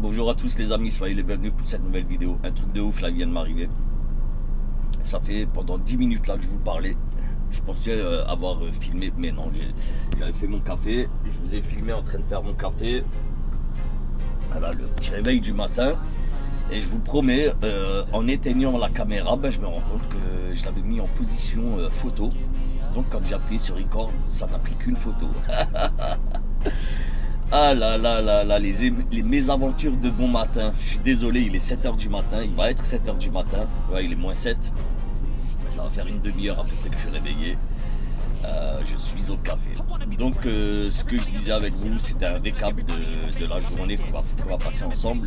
Bonjour à tous les amis, soyez les bienvenus pour cette nouvelle vidéo. Un truc de ouf là vient de m'arriver. Ça fait pendant 10 minutes là que je vous parlais. Je pensais avoir filmé, mais non, j'avais fait mon café. Je vous ai filmé en train de faire mon café. Voilà, le petit réveil du matin. Et je vous promets, en éteignant la caméra, je me rends compte que je l'avais mis en position photo. Donc quand j'ai appuyé sur record, ça n'a pris qu'une photo. Ah là là là là, les mésaventures de bon matin. Je suis désolé, il est 7 h du matin, il va être 7 h du matin. Ouais, il est moins 7. Ça va faire une demi-heure à peu près que je suis réveillé. Je suis au café. Donc ce que je disais avec vous, c'était un récap de la journée qu'on va passer ensemble.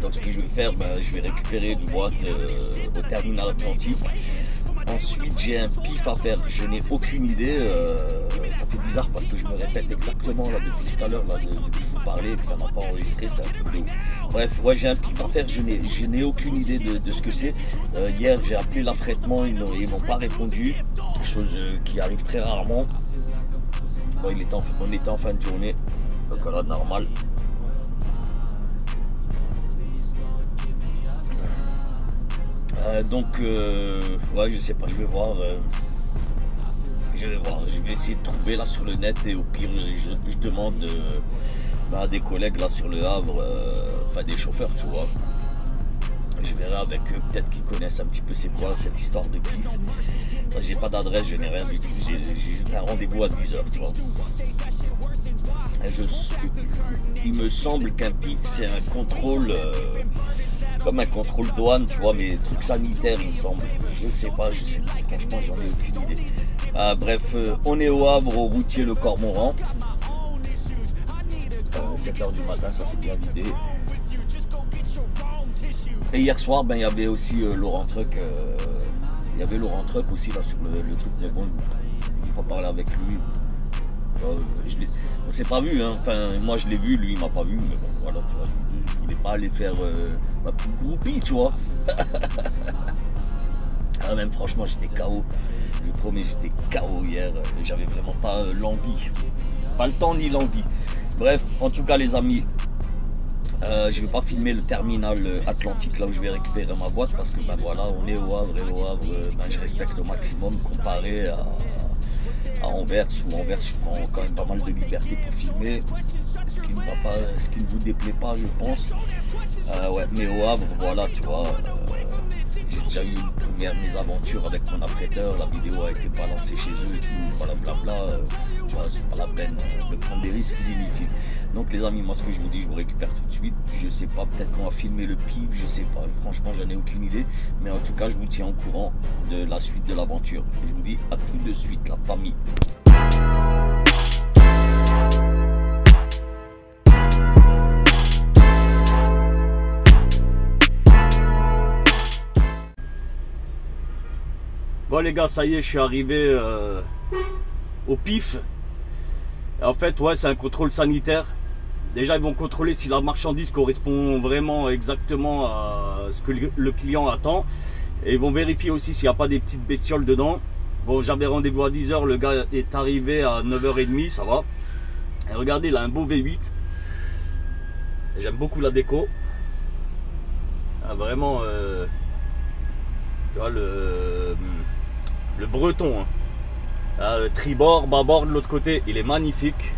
Donc ce que je vais faire, je vais récupérer une boîte au terminal Atlantique. Ensuite j'ai un pif à faire, je n'ai aucune idée, ça fait bizarre parce que je me répète exactement là depuis tout à l'heure, je vous parlais et que ça m'a pas enregistré, c'est un truc de ouf. Bref, ouais, j'ai un pif à faire, je n'ai aucune idée de ce que c'est. Hier j'ai appelé l'affrètement, ils m'ont pas répondu, chose qui arrive très rarement. Bon, on était en fin de journée, donc voilà, normal. Ouais, je sais pas, je vais voir. Je vais essayer de trouver là sur le net et au pire, je demande à des collègues là sur le Havre, enfin des chauffeurs, tu vois. Je verrai avec eux, peut-être qu'ils connaissent un petit peu c'est quoi cette histoire de pif. J'ai pas d'adresse, je n'ai rien du tout. J'ai juste un rendez-vous à 10 h, tu vois. Il me semble qu'un pif c'est un contrôle. Comme un contrôle douane, tu vois, mais trucs sanitaires, il me semble. Je sais pas, franchement, j'en ai aucune idée. Bref, on est au Havre, au routier Le Cormoran. 7 h du matin, ça c'est bien l'idée. Et hier soir, il y avait aussi Laurent Truc. Il y avait Laurent Truc aussi là sur le truc, mais bon, je n'ai pas parlé avec lui. On s'est pas vu, hein. Enfin moi je l'ai vu, lui il m'a pas vu, mais bon voilà, tu vois, je voulais pas aller faire ma petite groupie, tu vois. Même franchement j'étais KO, je vous promets, j'étais KO hier, j'avais vraiment pas l'envie, pas le temps ni l'envie. Bref, en tout cas les amis, je vais pas filmer le terminal Atlantique là où je vais récupérer ma boîte parce que voilà, on est au Havre et au Havre, je respecte au maximum comparé à Anvers, où Anvers je prends quand même pas mal de liberté pour filmer, ce qui ne vous déplaît pas je pense. Ouais, mais au Havre voilà, tu vois, j'ai déjà eu une première mésaventure avec mon affréteur, la vidéo a été balancée chez eux et tout, voilà blabla, tu vois, c'est pas la peine de prendre des risques inutiles. Donc les amis, moi ce que je vous dis, je vous récupère tout de suite, je sais pas, peut-être qu'on va filmer le pif, je sais pas, franchement j'en ai aucune idée, mais en tout cas je vous tiens au courant de la suite de l'aventure. Je vous dis à tout de suite la famille. Bon les gars, ça y est, je suis arrivé au pif. En fait, ouais, c'est un contrôle sanitaire. Déjà, ils vont contrôler si la marchandise correspond vraiment exactement à ce que le client attend. Et ils vont vérifier aussi s'il n'y a pas des petites bestioles dedans. Bon, j'avais rendez-vous à 10 h, le gars est arrivé à 9 h 30, ça va. Et regardez, il a un beau V8. J'aime beaucoup la déco. Vraiment, tu vois, le breton. Hein. Tribord, bâbord de l'autre côté, il est magnifique.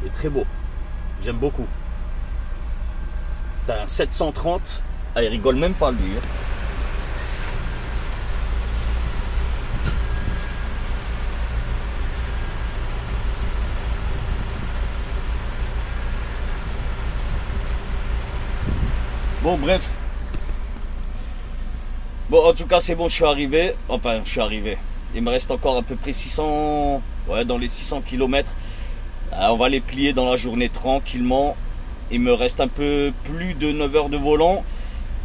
Il est très beau. J'aime beaucoup. T'as un 730. Ah, il rigole même pas lui. Hein. Bon, bref. Bon, en tout cas, c'est bon, je suis arrivé. Enfin, je suis arrivé. Il me reste encore à peu près 600... Ouais, dans les 600 km. On va les plier dans la journée tranquillement. Il me reste un peu plus de 9 heures de volant.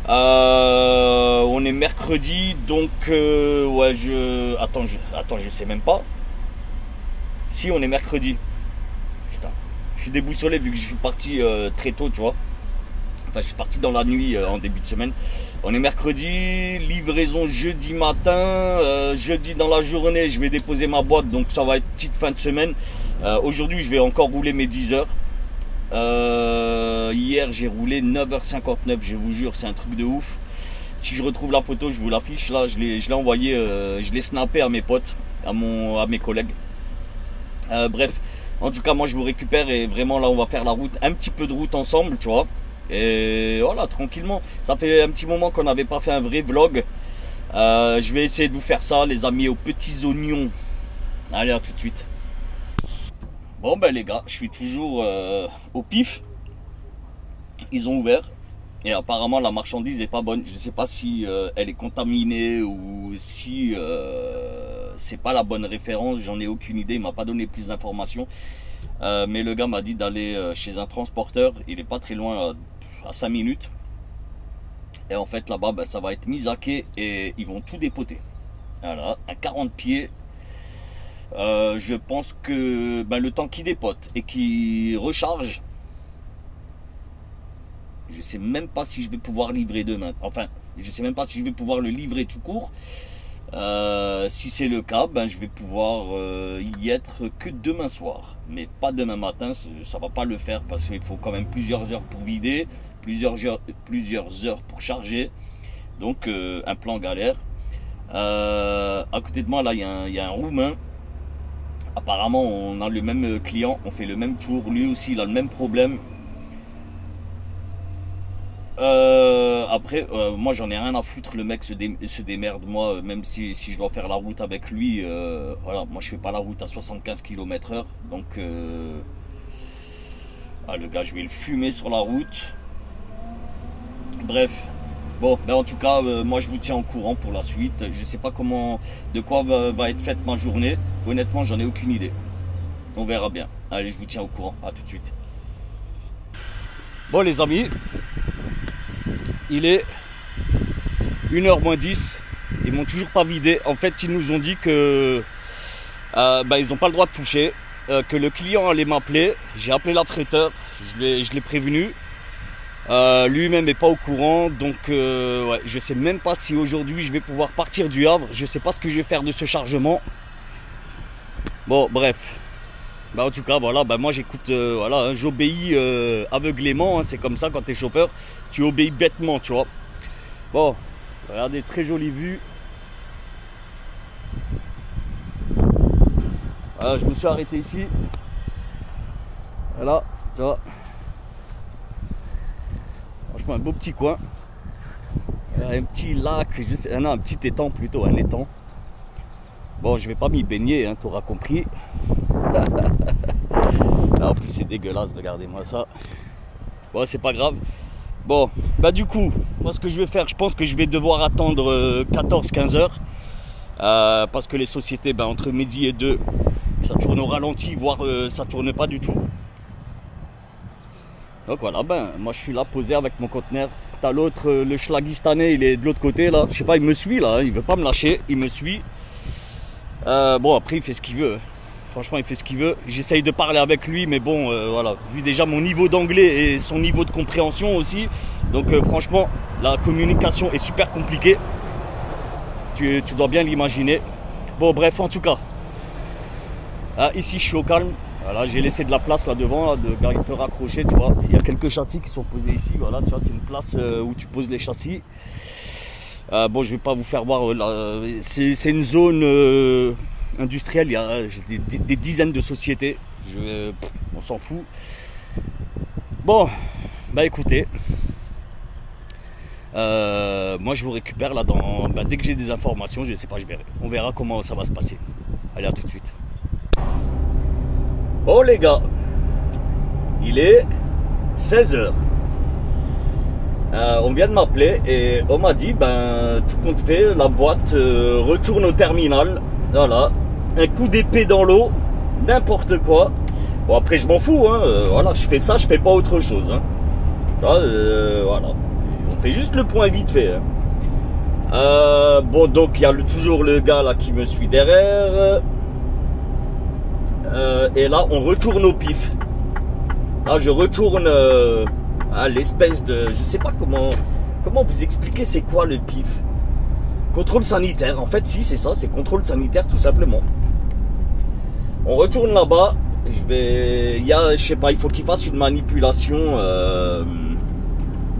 On est mercredi, donc ouais, Attends, je sais même pas. Si, on est mercredi. Putain, je suis déboussolé vu que je suis parti très tôt, tu vois. Enfin, je suis parti dans la nuit en début de semaine. On est mercredi, livraison jeudi matin. Jeudi dans la journée, je vais déposer ma boîte, donc ça va être petite fin de semaine. Aujourd'hui, je vais encore rouler mes 10 heures. hier j'ai roulé 9h59, je vous jure, c'est un truc de ouf. Si je retrouve la photo, je vous l'affiche. Là, je l'ai envoyé, je l'ai snappé à mes potes, à mes collègues. Bref, en tout cas, moi je vous récupère et vraiment là, on va faire la route, un petit peu de route ensemble, tu vois. Et voilà, tranquillement. Ça fait un petit moment qu'on n'avait pas fait un vrai vlog. Je vais essayer de vous faire ça, les amis, aux petits oignons. Allez, à tout de suite. Bon, ben les gars, je suis toujours au pif. Ils ont ouvert. Et apparemment la marchandise est pas bonne. Je sais pas si elle est contaminée ou si c'est pas la bonne référence. J'en ai aucune idée. Il m'a pas donné plus d'informations. Mais le gars m'a dit d'aller chez un transporteur. Il est pas très loin, à 5 minutes. Et en fait là-bas, ben, ça va être mis à quai et ils vont tout dépoter. Voilà, à 40 pieds. Je pense que ben, le temps qu'il dépote et qu'il recharge, je sais même pas si je vais pouvoir livrer demain. Enfin, je sais même pas si je vais pouvoir le livrer tout court. Si c'est le cas, ben, je vais pouvoir y être que demain soir. Mais pas demain matin, ça va pas le faire parce qu'il faut quand même plusieurs heures pour vider, plusieurs heures pour charger. Donc un plan galère. À côté de moi, là, il y a un Roumain. Apparemment, on a le même client, on fait le même tour. Lui aussi, il a le même problème. Après, moi j'en ai rien à foutre, le mec se démerde, moi, même si je dois faire la route avec lui, voilà, moi je fais pas la route à 75 km/h, donc le gars, je vais le fumer sur la route. Bref, bon, ben en tout cas, moi je vous tiens au courant pour la suite. Je sais pas de quoi va être faite ma journée, honnêtement, j'en ai aucune idée. On verra bien. Allez, je vous tiens au courant, à tout de suite. Bon les amis, il est 1h moins 10, ils m'ont toujours pas vidé. En fait, ils nous ont dit que ils n'ont pas le droit de toucher, que le client allait m'appeler. J'ai appelé l'affréteur, je l'ai prévenu. Lui-même n'est pas au courant, donc ouais, je sais même pas si aujourd'hui je vais pouvoir partir du Havre. Je sais pas ce que je vais faire de ce chargement. Bon, bref. Bah, en tout cas, voilà, bah, moi j'écoute, voilà, hein, j'obéis aveuglément, hein, c'est comme ça quand tu es chauffeur, tu obéis bêtement, tu vois. Bon, regardez, très jolie vue. Voilà, je me suis arrêté ici. Voilà, tu vois. Franchement, un beau petit coin. Un petit lac, non, un petit étang plutôt, un étang. Bon, je vais pas m'y baigner, hein, tu auras compris. Là, en plus c'est dégueulasse, regardez-moi ça. Bon, c'est pas grave. Bon, bah du coup, moi ce que je vais faire, je pense que je vais devoir attendre 14-15 heures. Parce que les sociétés, ben, entre midi et 2, ça tourne au ralenti, voire ça tourne pas du tout. Donc voilà, ben moi je suis là posé avec mon conteneur. T'as l'autre, le Schlagistanais, il est de l'autre côté là. Je sais pas, il me suit là, hein, il veut pas me lâcher, il me suit. Bon, après il fait ce qu'il veut. Franchement, il fait ce qu'il veut. J'essaye de parler avec lui, mais bon, voilà. Vu déjà mon niveau d'anglais et son niveau de compréhension aussi. Donc franchement, la communication est super compliquée. Tu dois bien l'imaginer. Bon, bref, en tout cas. Ici, je suis au calme. Voilà, j'ai laissé de la place là devant, là, de gars il peut raccrocher, tu vois. Il y a quelques châssis qui sont posés ici. Voilà, tu vois, c'est une place où tu poses les châssis. Bon, je vais pas vous faire voir. C'est une zone industrielle. Il y a des dizaines de sociétés. On s'en fout. Bon, bah écoutez. Moi, je vous récupère là dès que j'ai des informations. Je sais pas, je verrai. On verra comment ça va se passer. Allez, à tout de suite. Bon les gars, il est 16 h. On vient de m'appeler et on m'a dit, ben tout compte fait, la boîte retourne au terminal. Voilà, un coup d'épée dans l'eau, n'importe quoi. Bon après je m'en fous, hein, voilà, je fais ça, je fais pas autre chose. Hein. Voilà, on fait juste le point vite fait. Hein. Bon donc il y a toujours le gars là qui me suit derrière. Et là on retourne au pif. Là je retourne à l'espèce de... Je sais pas comment vous expliquer c'est quoi le pif. Contrôle sanitaire. En fait si c'est ça, c'est contrôle sanitaire tout simplement. On retourne là-bas. je sais pas, il faut qu'il fasse une manipulation.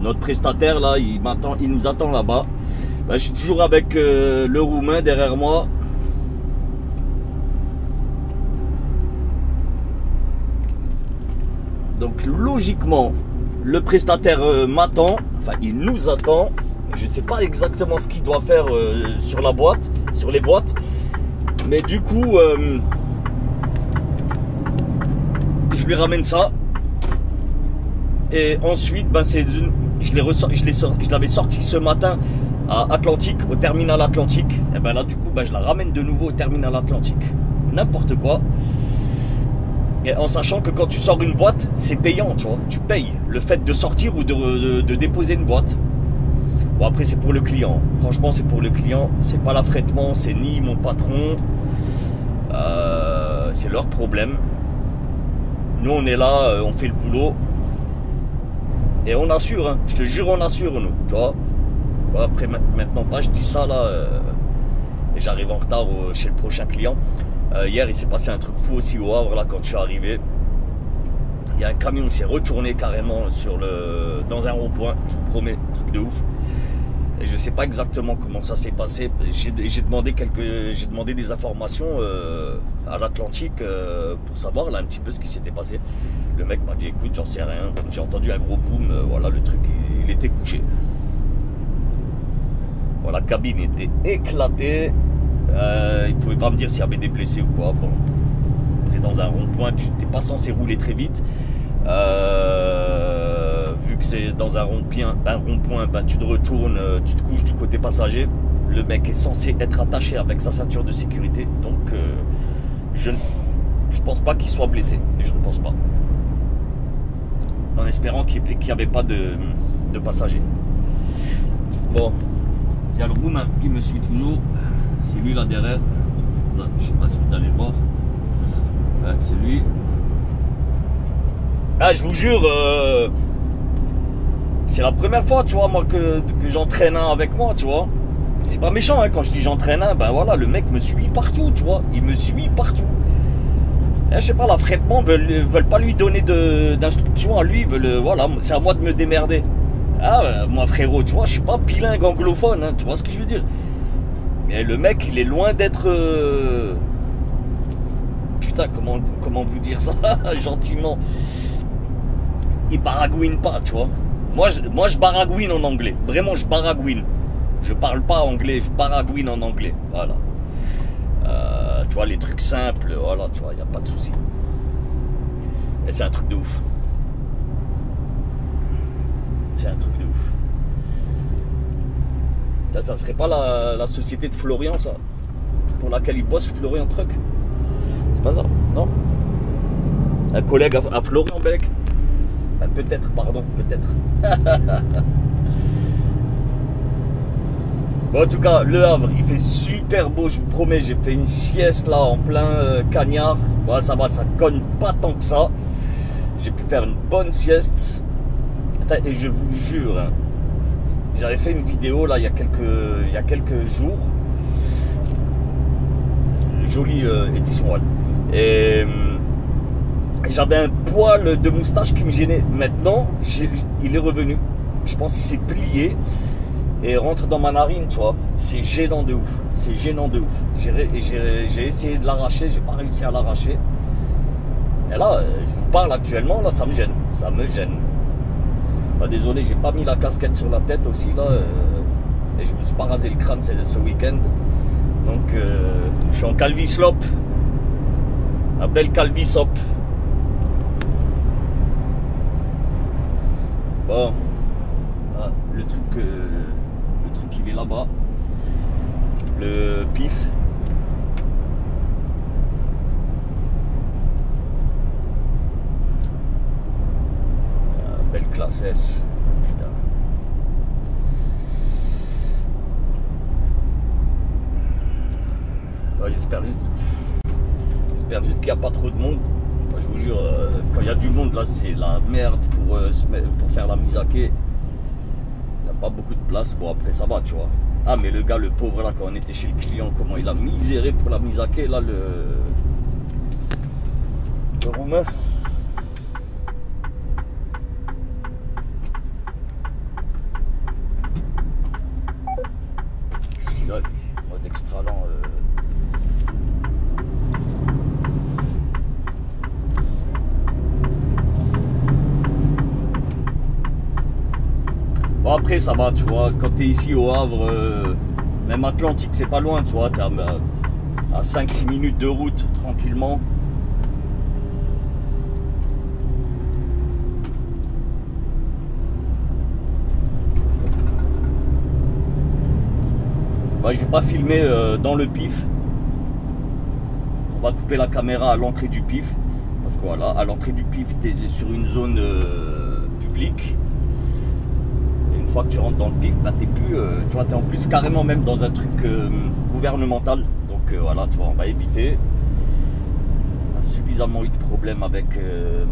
Notre prestataire là, il nous attend là-bas. Ben, je suis toujours avec le Roumain derrière moi. Donc logiquement, le prestataire m'attend, enfin il nous attend. Je ne sais pas exactement ce qu'il doit faire sur la boîte, sur les boîtes. Mais du coup, je lui ramène ça. Et ensuite, ben, je l'avais sorti ce matin à Atlantique, au terminal Atlantique. Et ben là, du coup, ben, je la ramène de nouveau au terminal Atlantique. N'importe quoi. Et en sachant que quand tu sors une boîte, c'est payant, tu vois. Tu payes le fait de sortir ou de déposer une boîte. Bon, après, c'est pour le client. Franchement, c'est pour le client. C'est pas l'affrètement, c'est ni mon patron. C'est leur problème. Nous, on est là, on fait le boulot. Et on assure, hein. Je te jure, on assure, nous. Tu vois. Bon, après, maintenant, pas, je dis ça, là. Et j'arrive en retard chez le prochain client. Hier, il s'est passé un truc fou aussi au Havre, là, quand je suis arrivé. Il y a un camion qui s'est retourné carrément dans un rond-point, je vous promets, truc de ouf. Et je ne sais pas exactement comment ça s'est passé. J'ai demandé des informations à l'Atlantique pour savoir là un petit peu ce qui s'était passé. Le mec m'a dit écoute, j'en sais rien. J'ai entendu un gros boom, voilà, le truc, il était couché. Voilà, la cabine était éclatée. Il ne pouvait pas me dire s'il y avait des blessés ou quoi. Bon, après, dans un rond-point, tu n'es pas censé rouler très vite. Vu que c'est dans un rond-point, ben, tu te retournes, tu te couches du côté passager. Le mec est censé être attaché avec sa ceinture de sécurité. Donc, je ne pense pas qu'il soit blessé. Je ne pense pas. En espérant qu'il n'y avait pas de passagers. Bon, il y a le Roumain qui me suit toujours. C'est lui là derrière. Je ne sais pas si vous allez le voir. Ouais, c'est lui. Ah, je vous jure, c'est la première fois, tu vois, moi, que j'entraîne un avec moi, tu vois. C'est pas méchant, hein, quand je dis j'entraîne un, ben voilà, le mec me suit partout, tu vois. Il me suit partout. Et, je sais pas, l'affrètement veulent pas lui donner d'instructions à lui. Voilà, c'est à moi de me démerder. Ah, moi, frérot, tu vois, je suis pas bilingue anglophone, hein, tu vois ce que je veux dire. Mais le mec, il est loin d'être... Putain, comment vous dire ça gentiment. Il baragouine pas, tu vois. Moi, je baragouine en anglais. Vraiment, je baragouine. Je parle pas anglais, je baragouine en anglais. Voilà. Tu vois, les trucs simples, voilà, tu vois, il n'y a pas de souci. Et c'est un truc de ouf. C'est un truc de ouf. Ça serait pas la société de Florian, ça, pour laquelle il bosse, Florian Truck. C'est pas ça, non? Un collègue à Florian Belec. Enfin, peut-être, pardon, peut-être. Bon, en tout cas, le Havre, il fait super beau, je vous promets. J'ai fait une sieste là en plein cagnard. Bon, ça va, ça cogne pas tant que ça. J'ai pu faire une bonne sieste. Et je vous jure, hein, j'avais fait une vidéo là il y a quelques jours. Jolie édition One. Et j'avais un poil de moustache qui me gênait. Maintenant, il est revenu. Je pense qu'il s'est plié et rentre dans ma narine, tu vois. C'est gênant de ouf. C'est gênant de ouf. J'ai essayé de l'arracher, j'ai pas réussi à l'arracher. Et là, je vous parle actuellement, là, ça me gêne. Ça me gêne. Bah, désolé, j'ai pas mis la casquette sur la tête aussi, là. Et je me suis pas rasé le crâne ce week-end. Donc, je suis en calvislop. Un bel calvisop. Bon. Ah, le truc, il est là-bas. Le pif. Belle classe S. Putain. Ouais, j'espère juste qu'il n'y a pas trop de monde. Je vous jure, quand il y a du monde là, c'est la merde pour faire la misake. Il n'y a pas beaucoup de place. Bon, après ça va, tu vois. Ah, mais le gars, le pauvre là, quand on était chez le client, comment il a miséré pour la misake là, le roumain. Qu'est-ce qu'il a, lui? Mode extra lent. Bon, après, ça va, tu vois. Quand tu es ici au Havre, même Atlantique, c'est pas loin, tu vois. Tu es à 5-6 minutes de route, tranquillement. Bah, je vais pas filmer dans le pif. On va couper la caméra à l'entrée du pif. Parce que voilà, à l'entrée du pif, tu es sur une zone publique. Et une fois que tu rentres dans le pif, bah, t'es plus, tu vois, t'es en plus carrément même dans un truc gouvernemental. Donc voilà, tu vois, on va éviter. On a suffisamment eu de problèmes avec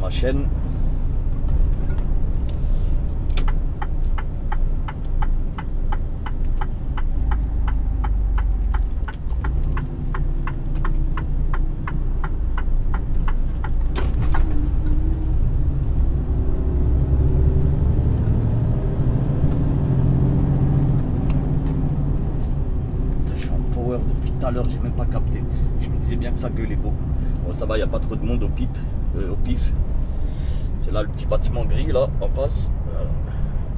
ma chaîne. Depuis tout à l'heure, j'ai même pas capté. Je me disais bien que ça gueulait beaucoup. Bon, ça va, il n'y a pas trop de monde au pif. C'est là le petit bâtiment gris là en face. Voilà.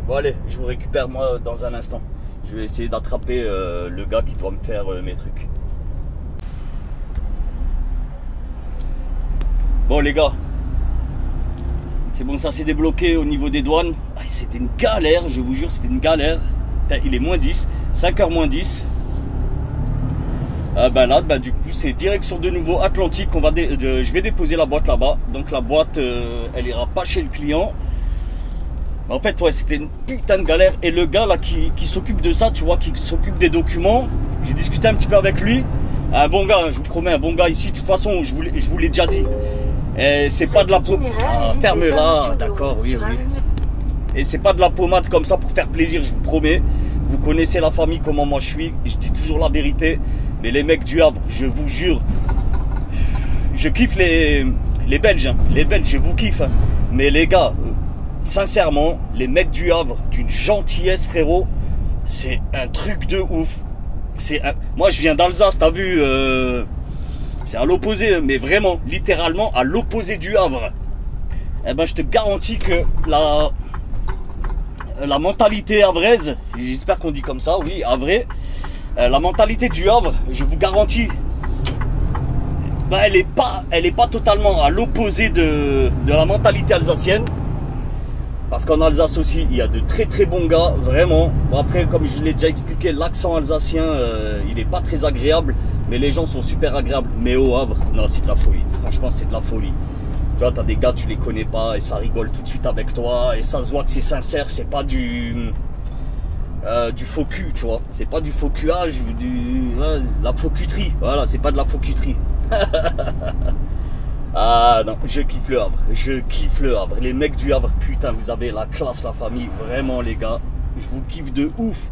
Bon allez, je vous récupère moi dans un instant. Je vais essayer d'attraper le gars qui doit me faire mes trucs. Bon les gars, c'est bon, ça s'est débloqué au niveau des douanes. Ah, c'était une galère, je vous jure, c'était une galère. Il est moins 10, 5h moins 10. Là, du coup, c'est direction de nouveau Atlantique. Je vais déposer la boîte là-bas. Donc la boîte, elle ira pas chez le client. Mais en fait, ouais, c'était une putain de galère. Et le gars là qui s'occupe de ça, tu vois, qui s'occupe des documents, j'ai discuté un petit peu avec lui. Un bon gars, je vous promets, un bon gars ici. De toute façon, je vous l'ai déjà dit. C'est pas de la pommade. Ah, ferme-la, d'accord, oui. Et c'est pas de la pommade comme ça pour faire plaisir, je vous promets. Vous connaissez la famille, comment moi je suis. Je dis toujours la vérité. Mais les mecs du Havre, je vous jure, je kiffe les Belges. Hein. Les Belges, je vous kiffe. Hein. Mais les gars, sincèrement, les mecs du Havre, d'une gentillesse, frérot, c'est un truc de ouf. Moi, je viens d'Alsace, t'as vu, c'est à l'opposé, mais vraiment, littéralement, à l'opposé du Havre. Eh ben, je te garantis que la mentalité havraise, j'espère qu'on dit comme ça, oui, havrais, la mentalité du Havre, je vous garantis, ben elle est pas totalement à l'opposé de la mentalité alsacienne. Parce qu'en Alsace aussi, il y a de très très bons gars, vraiment. Bon, après, comme je l'ai déjà expliqué, l'accent alsacien, il n'est pas très agréable, mais les gens sont super agréables. Mais au Havre, non, c'est de la folie. Franchement, c'est de la folie. Tu vois, t'as des gars, tu les connais pas et ça rigole tout de suite avec toi. Et ça se voit que c'est sincère, c'est pas du faux cul, tu vois. C'est pas du faux cuage, la faux cuterie. Voilà, c'est pas de la faux cuterie. Ah non, je kiffe le Havre. Je kiffe le Havre. Les mecs du Havre, putain, vous avez la classe, la famille. Vraiment, les gars. Je vous kiffe de ouf.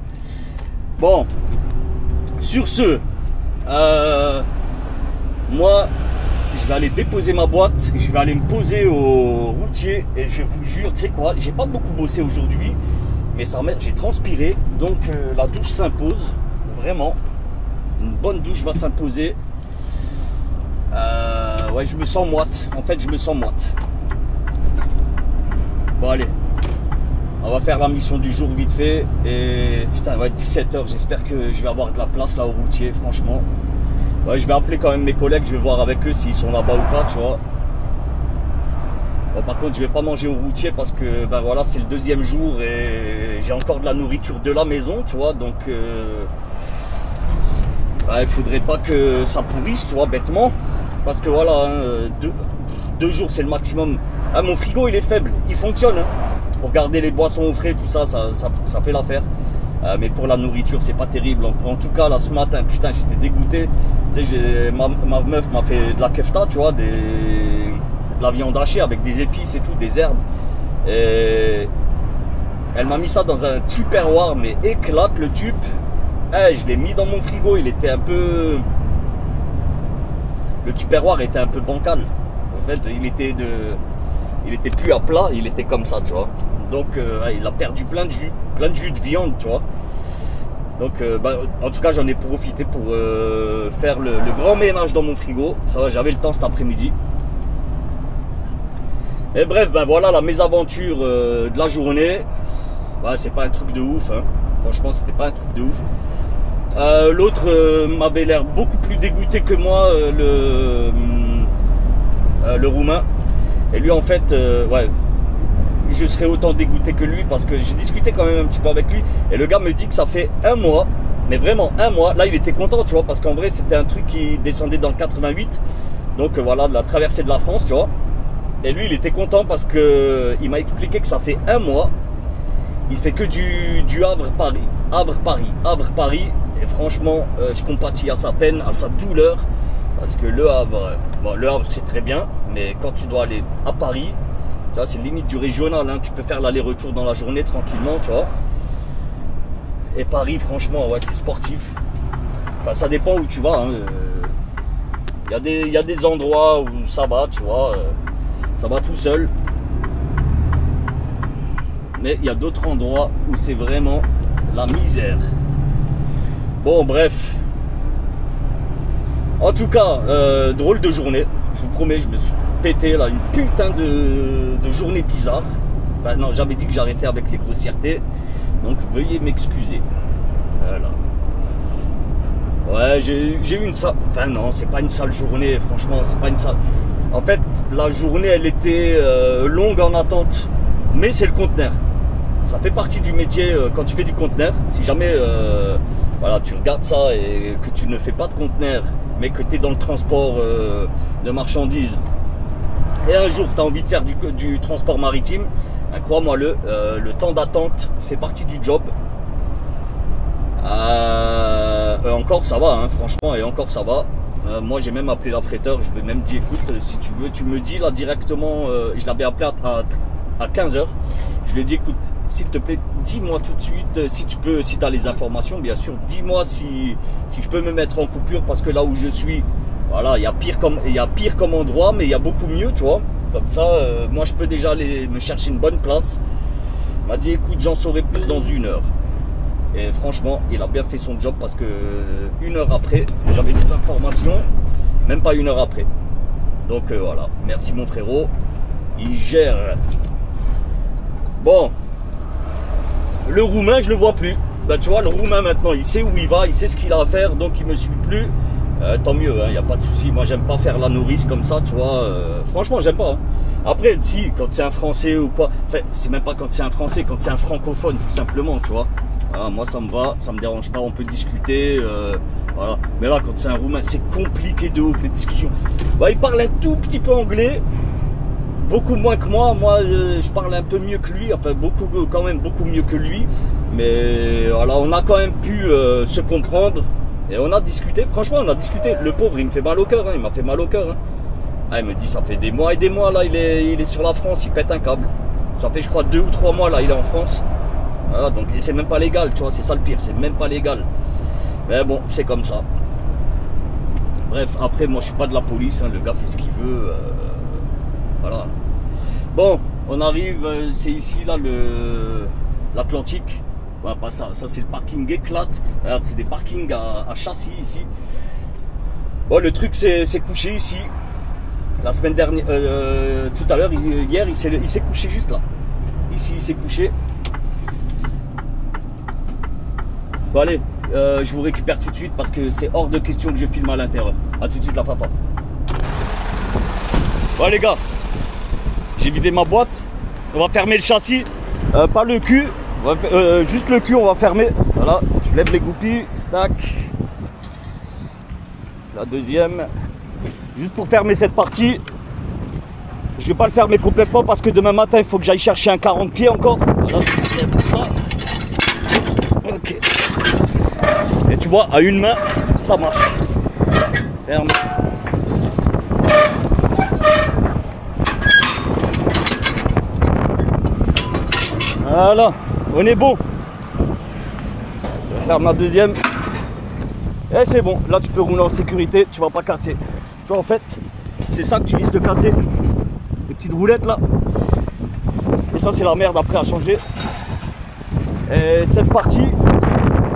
Bon, sur ce, moi, je vais aller déposer ma boîte, je vais aller me poser au routier et je vous jure, tu sais quoi, j'ai pas beaucoup bossé aujourd'hui, mais ça remet, j'ai transpiré, donc la douche s'impose, vraiment, une bonne douche va s'imposer. Ouais, je me sens moite, en fait je me sens moite. Bon allez, on va faire la mission du jour vite fait et putain, ouais, 17 h, j'espère que je vais avoir de la place là au routier, franchement. Ouais, je vais appeler quand même mes collègues, je vais voir avec eux s'ils sont là-bas ou pas, tu vois. Bon, par contre, je vais pas manger au routier parce que, ben voilà, c'est le deuxième jour et j'ai encore de la nourriture de la maison, tu vois. Donc, ben, il faudrait pas que ça pourrisse, tu vois, bêtement. Parce que voilà, hein, deux jours, c'est le maximum. Ah, mon frigo, il est faible, il fonctionne. Hein. Pour garder les boissons au frais, tout ça, ça fait l'affaire. Mais pour la nourriture, c'est pas terrible. En tout cas, là, ce matin, putain, j'étais dégoûté. Tu sais, ma meuf m'a fait de la kefta, tu vois, de la viande hachée avec des épices et tout, des herbes. Et elle m'a mis ça dans un tupperware, mais éclate le tube. Je l'ai mis dans mon frigo, il était un peu... Le tupperware était un peu bancal. fait, il était plus à plat, il était comme ça, tu vois. Donc il a perdu plein de jus de viande, tu vois. Donc en tout cas j'en ai profité pour faire le grand ménage dans mon frigo. Ça va, j'avais le temps cet après-midi. Et bref, ben voilà la mésaventure de la journée. C'est pas un truc de ouf, hein. Franchement c'était pas un truc de ouf. L'autre m'avait l'air beaucoup plus dégoûté que moi, le roumain. Et lui en fait, ouais, je serais autant dégoûté que lui parce que j'ai discuté quand même un petit peu avec lui. Et le gars me dit que ça fait un mois, mais vraiment un mois. Là il était content, tu vois, parce qu'en vrai c'était un truc qui descendait dans le 88. Donc voilà, de la traversée de la France, tu vois. Et lui il était content parce que il m'a expliqué que ça fait un mois. Il fait que du Havre-Paris, Havre-Paris, Havre-Paris. Et franchement, je compatis à sa peine, à sa douleur. Parce que le Havre, bon, le Havre c'est très bien, mais quand tu dois aller à Paris, tu vois, c'est limite du régional, hein, tu peux faire l'aller-retour dans la journée tranquillement, tu vois. Et Paris, franchement, ouais, c'est sportif. Enfin, ça dépend où tu vas. Il y a des endroits où ça va, tu vois, ça va tout seul. Mais il y a d'autres endroits où c'est vraiment la misère. Bon, bref. En tout cas, drôle de journée. Je vous promets, je me suis pété là une putain de journée bizarre. Enfin non, j'avais dit que j'arrêtais avec les grossièretés. Donc veuillez m'excuser. Voilà. Ouais, j'ai eu une sale... Enfin non, c'est pas une sale journée, franchement, c'est pas une sale... En fait, la journée, elle était longue en attente. Mais c'est le conteneur. Ça fait partie du métier quand tu fais du conteneur. Si jamais voilà, tu regardes ça et que tu ne fais pas de conteneur, mais que tu es dans le transport de marchandises, et un jour tu as envie de faire du transport maritime, ben, crois-moi, le temps d'attente fait partie du job. Encore ça va, hein, franchement, et encore ça va. Moi j'ai même appelé l'affréteur, je lui ai même dit écoute, si tu veux, tu me dis là directement, je l'avais appelé à 15 h. Je lui ai dit écoute, s'il te plaît, dis-moi tout de suite, si tu peux, si tu as les informations, bien sûr, dis-moi si je peux me mettre en coupure, parce que là où je suis, voilà, il y a pire comme endroit, mais il y a beaucoup mieux, tu vois. Comme ça, moi je peux déjà aller me chercher une bonne place. Il m'a dit écoute, j'en saurai plus dans 1 heure. Et franchement, il a bien fait son job parce que 1 heure après, j'avais des informations, même pas 1 heure après. Donc voilà, merci mon frérot, il gère. Bon, le roumain, je le vois plus. Ben, tu vois, le roumain maintenant, il sait où il va, il sait ce qu'il a à faire, donc il me suit plus. Tant mieux, il n'y a pas de souci. Moi, j'aime pas faire la nourrice comme ça, tu vois. Franchement, j'aime pas. Hein. Après, si, quand c'est un Français ou quoi, enfin, c'est même pas quand c'est un Français, quand c'est un francophone, tout simplement, tu vois. Voilà, moi, ça me va, ça me dérange pas, on peut discuter. Voilà. Mais là, quand c'est un roumain, c'est compliqué de ouf, les discussions. Bah, il parle un tout petit peu anglais. Beaucoup moins que moi, je parle un peu mieux que lui, enfin quand même beaucoup mieux que lui, mais voilà, on a quand même pu se comprendre et on a discuté, franchement on a discuté, le pauvre il me fait mal au cœur, hein, il m'a fait mal au cœur, hein. Ah, il me dit ça fait des mois et des mois là, il est sur la France, il pète un câble, ça fait je crois 2 ou 3 mois là, il est en France, voilà, donc c'est même pas légal, tu vois, c'est ça le pire, c'est même pas légal, mais bon, c'est comme ça. Bref, après moi je suis pas de la police, hein, le gars fait ce qu'il veut. Voilà. Bon, on arrive, c'est ici là l'Atlantique. Ouais, pas ça, ça c'est le parking éclate. Regarde, c'est des parkings à châssis ici. Bon, le truc c'est couché ici. La semaine dernière, tout à l'heure, hier, il s'est couché juste là. Ici, il s'est couché. Bon allez, je vous récupère tout de suite parce que c'est hors de question que je filme à l'intérieur. A tout de suite la papa. Bon les gars. J'ai vidé ma boîte, on va fermer le châssis, pas le cul, juste le cul on va fermer, voilà, tu lèves les goupilles, tac, la deuxième, juste pour fermer cette partie, je vais pas le fermer complètement parce que demain matin il faut que j'aille chercher un 40 pieds encore, voilà, c'est pour ça, ok, et tu vois, à une main, ça marche, ferme. Voilà, on est bon. Je vais faire ma deuxième. Et c'est bon, là tu peux rouler en sécurité, tu vas pas casser. Tu vois en fait, c'est ça que tu risques de casser. Les petites roulettes là. Et ça c'est la merde après à changer. Et cette partie,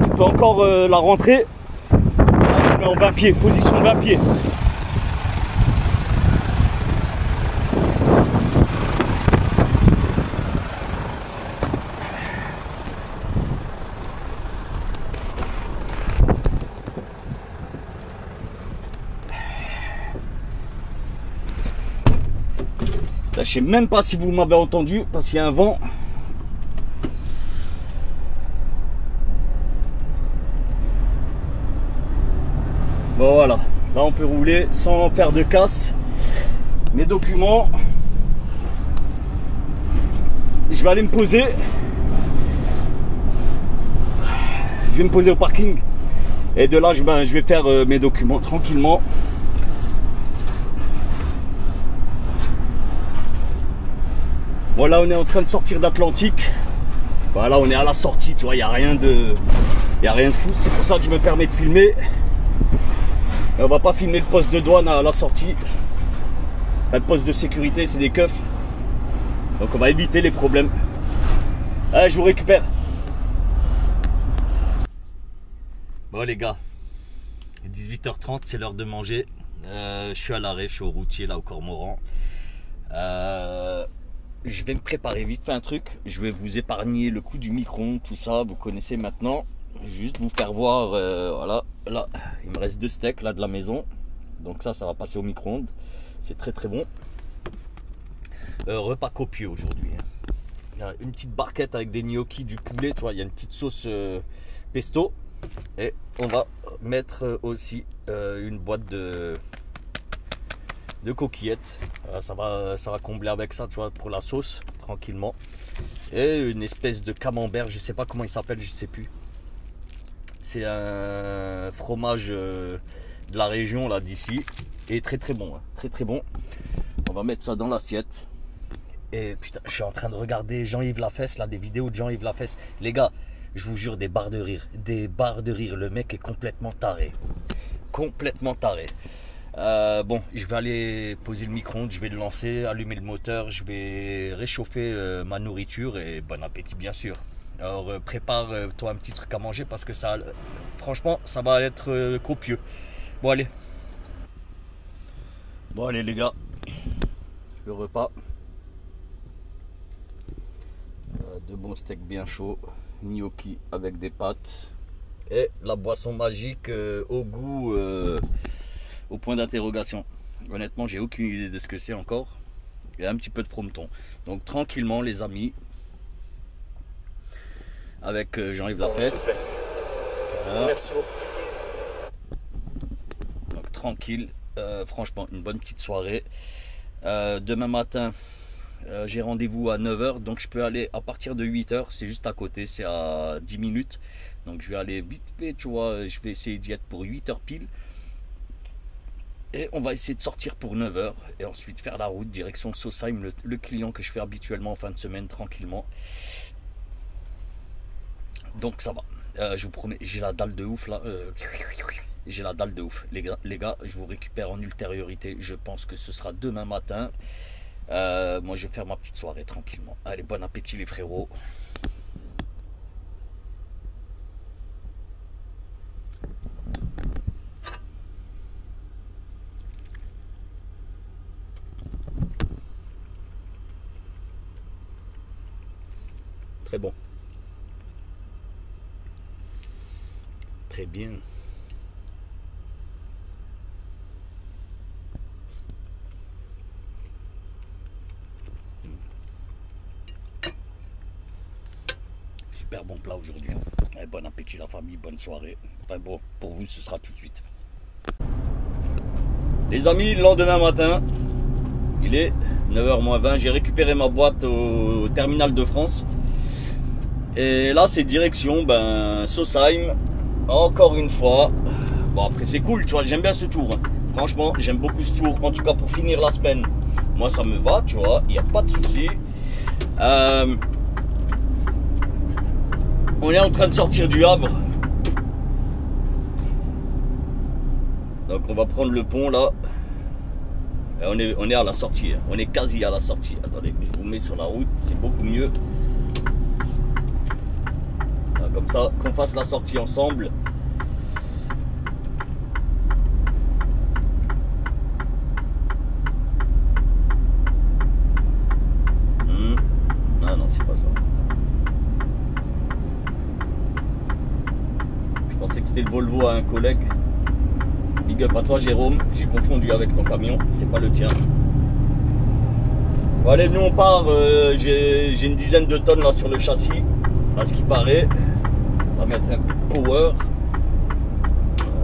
tu peux encore la rentrer. Là, tu mets en 20 pieds, position 20 pieds. Là, je sais même pas si vous m'avez entendu parce qu'il y a un vent. Bon voilà, là on peut rouler sans faire de casse. Mes documents, je vais aller me poser. Je vais me poser au parking et de là je vais faire mes documents tranquillement. Voilà, on est en train de sortir d'Atlantique. Voilà, on est à la sortie, tu vois, il n'y a rien de fou. C'est pour ça que je me permets de filmer. Et on va pas filmer le poste de douane à la sortie. Le poste de sécurité, c'est des keufs. Donc on va éviter les problèmes. Allez, je vous récupère. Bon les gars, 18h30, c'est l'heure de manger. Je suis à l'arrêt, je suis au routier là au Cormoran. Je vais me préparer vite fait un truc. Je vais vous épargner le coup du micro-ondes, tout ça, vous connaissez maintenant. Juste vous faire voir, voilà, là, il me reste 2 steaks là de la maison. Donc ça va passer au micro-ondes. C'est très très bon. Repas copieux aujourd'hui. Il y a une petite barquette avec des gnocchis, du poulet, tu vois, il y a une petite sauce pesto. Et on va mettre aussi une boîte de coquillettes. Ça va combler avec ça, tu vois, pour la sauce, tranquillement. Et une espèce de camembert, je sais pas comment il s'appelle, je sais plus. C'est un fromage de la région là d'ici. Et très très bon, hein, très très bon. On va mettre ça dans l'assiette. Et putain, je suis en train de regarder Jean-Yves Lafesse, là, des vidéos de Jean-Yves Lafesse. Les gars, je vous jure, des barres de rire. Des barres de rire. Le mec est complètement taré. Complètement taré. Bon, je vais aller poser le micro-ondes, je vais le lancer, allumer le moteur, je vais réchauffer ma nourriture et bon appétit bien sûr. Alors prépare-toi un petit truc à manger parce que ça, franchement, ça va être copieux. Bon allez. Bon allez les gars, le repas. De bons steaks bien chauds, gnocchi avec des pâtes et la boisson magique au goût... au point d'interrogation. Honnêtement, j'ai aucune idée de ce que c'est encore. Il y a un petit peu de frometon. Donc tranquillement les amis. Avec Jean-Yves Lafesse. Voilà. Merci beaucoup. Donc tranquille. Franchement, une bonne petite soirée. Demain matin, j'ai rendez-vous à 9 h. Donc je peux aller à partir de 8 h. C'est juste à côté, c'est à 10 minutes. Donc je vais aller vite fait, tu vois. Je vais essayer d'y être pour 8 h pile. Et on va essayer de sortir pour 9 h et ensuite faire la route direction Sausheim, le client que je fais habituellement en fin de semaine tranquillement. Donc ça va, je vous promets, j'ai la dalle de ouf là, j'ai la dalle de ouf. Les gars, je vous récupère en ultériorité, je pense que ce sera demain matin. Moi je vais faire ma petite soirée tranquillement. Allez, bon appétit les frérots. Très bon. Très bien. Super bon plat aujourd'hui. Bon appétit la famille, bonne soirée. Enfin bon, pour vous ce sera tout de suite. Les amis, le lendemain matin, il est 9 h moins 20. J'ai récupéré ma boîte au terminal de France. Et là c'est direction Sausheim. Encore une fois. Bon après c'est cool, tu vois, j'aime bien ce tour. Franchement, j'aime beaucoup ce tour. En tout cas pour finir la semaine. Moi ça me va, tu vois, il n'y a pas de souci. On est en train de sortir du Havre. Donc on va prendre le pont là. On est à la sortie, on est quasi à la sortie. Attendez, je vous mets sur la route, c'est beaucoup mieux. Comme ça, qu'on fasse la sortie ensemble. Ah non, c'est pas ça. Je pensais que c'était le Volvo à un collègue. Big up à toi Jérôme, j'ai confondu avec ton camion, c'est pas le tien. Bon allez, nous on part, j'ai une dizaine de tonnes là sur le châssis, à ce qui paraît. On va mettre un coup de power.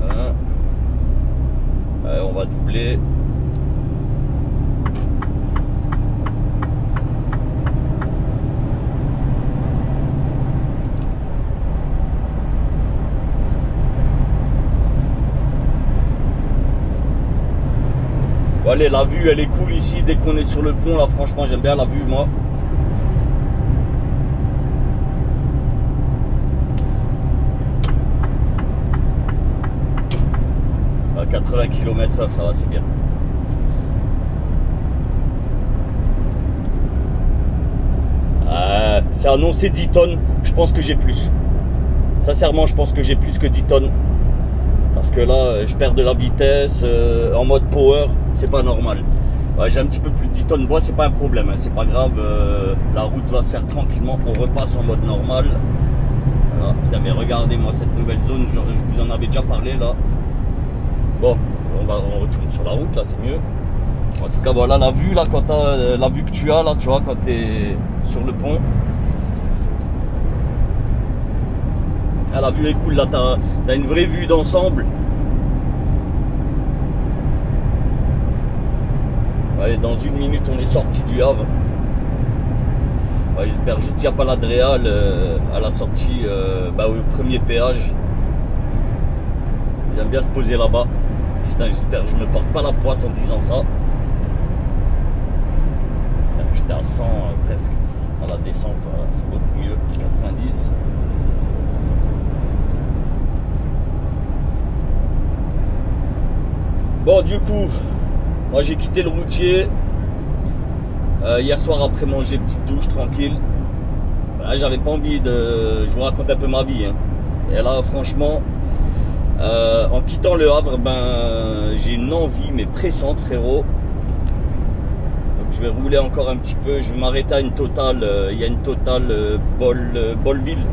Voilà. Allez, on va doubler. Bon, allez, la vue elle est cool ici dès qu'on est sur le pont là, franchement j'aime bien la vue moi. À 80 km/h ça va, c'est bien. C'est annoncé 10 tonnes, je pense que j'ai plus. Sincèrement je pense que j'ai plus que 10 tonnes. Parce que là, je perds de la vitesse en mode power, c'est pas normal. Ouais, j'ai un petit peu plus de 10 tonnes de bois, c'est pas un problème, hein, c'est pas grave. La route va se faire tranquillement, on repasse en mode normal. Voilà. Putain, mais regardez-moi cette nouvelle zone, je vous en avais déjà parlé là. Bon, on retourne sur la route là, c'est mieux. En tout cas, voilà la vue là, quand t'as la vue que tu as là, tu vois, quand tu es sur le pont. Ah, la vue est cool, là, t'as une vraie vue d'ensemble. Allez, dans une minute, on est sorti du Havre. Ouais, j'espère juste qu'il n'y a pas l'Adréal à la sortie, au premier péage. Ils aiment bien se poser là-bas. Putain, j'espère que je me porte pas la poisse en disant ça. J'étais à 100 presque. À la descente, voilà, c'est beaucoup mieux. 90. Bon, du coup, moi j'ai quitté le routier hier soir après manger petite douche tranquille. J'avais pas envie de. Je vous raconte un peu ma vie. Hein. Et là, franchement, en quittant le Havre, j'ai une envie mais pressante, frérot. Donc je vais rouler encore un petit peu. Je vais m'arrêter à une Total. Il y a une Total Bolville.